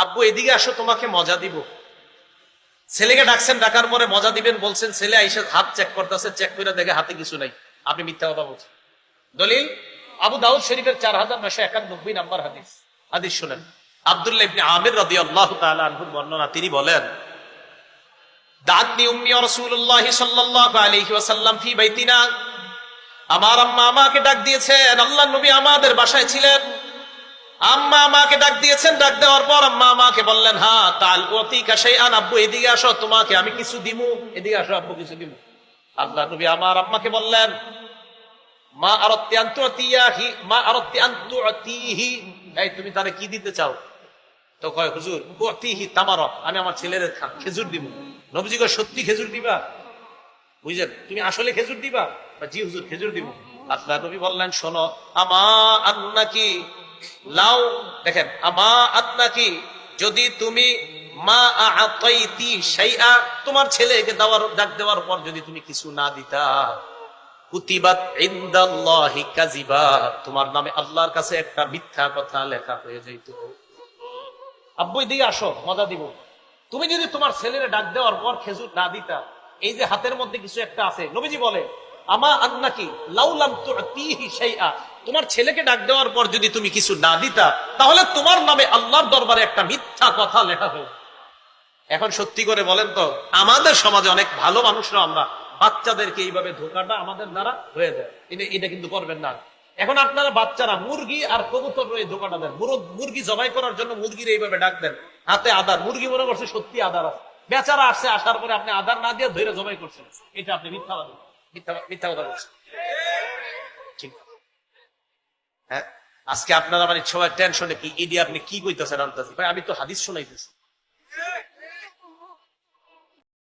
আব্বু এদিকে আসো, তোমাকে মজা দিব। ছেলেকে ডাকছেন, ডাকার পরে মজা দিবেন বলছেন, ছেলে আইসা হাত চেক করতেছে, চেক করে দেখে হাতে কিছু নাই, আপনি মিথ্যা কথা বলছেন। দলিল আবু দাউদ শরীফের 4991 নাম্বার হাদিস। হাদিস শুনেন, আব্দুল্লাহ ইবনে আমির রাদিয়াল্লাহু তাআলা আনহুর বর্ণনা, তিনি বলেন, দাতনি উম্মি রাসূলুল্লাহ সাল্লাল্লাহু আলাইহি ওয়াসাল্লাম ফি বাইতিনা, আমার আম্মা আমাকে ডাক দিয়েছেন। আল্লাহর নবী আমাদের বাসায় ছিলেন, আম্মা আমাকে ডাক দিয়েছেন। ডাক দেওয়ার পর আম্মা আমাকে বললেন, হ্যাঁ তাল উতিকা শাইআন, আব্বু এদিকে আসো, তোমাকে আমি কিছু দিমু, এদিকে আসো আব্বু কিছু দিমু। আল্লাহর নবী আমার আম্মাকে বললেন, মা আরাদতি আন তুতিয়াহি, মা আরাদতি আন তুতিহি, এই তুমি তারে কি দিতে চাও? তো কয়, হুজুর উতিহি তামারা, আমি আমার ছেলের খেজুর দিব। নবীজি কয়, সত্যি খেজুর দিবা? বুঝলেন, তুমি আসলে খেজুর দিবা? জি হুজুর, খেজুর দিব। আল্লাহর নবী বললেন, শোনো, আমা আন্নাকি লাউ, দেখেন, আমা আন্নাকি, যদি তুমি মা আতাইতি শাইআ, তোমার ছেলেকে ডাক দেওয়ার পর যদি তুমি কিছু না দিতা, কুতিবাত ইনদাল্লাহি কাযিবা, তোমার নামে আল্লাহর কাছে একটা মিথ্যা কথা লেখা হয়ে যাইত। আব্বু এদিকে আসো, মজা দিব। তুমি যদি তোমার ছেলের ডাক দেওয়ার পর খেজুর না দিতা, এই যে হাতের মধ্যে কিছু একটা আছে, নবীজি বলে, আমা আন্নাকি লাউলাম তুতিহি শাইআ, তোমার ছেলেকে ডাক দেওয়ার পর যদি তুমি কিছু না দিতা, তাহলে তোমার নামে আল্লাহর দরবারে একটা মিথ্যা কথা লেখা হয়ে। এখন সত্যি করে বলেন তো, আমাদের সমাজে অনেক ভালো মানুষরা আমরা বাচ্চাদেরকে এইভাবে ধোকাটা আমাদের দ্বারা হয়ে যায়। এটা কিন্তু করবেন না। এখন আপনারা বাচ্চারা মুরগি আর কবুতর রয়ে ধোকাটা দেন। মুরগি জবাই করার জন্য মুরগির এইভাবে ডাক দেন, হাতে আদার, মুরগি মনে করছে সত্যি আদার আছে, বেচারা আসছে, আসার পরে আপনি আদার না দিয়ে ধরে জবাই করছেন, এটা আপনি মিথ্যা কথা বলছেন। ঠিক, হ্যাঁ। আজকে আপনারা মানে সবাই টেনশনে, কি ইডি আপনি কি কইতেছেন? আনতেছি ভাই, আমি তো হাদিস শোনাইতেছি।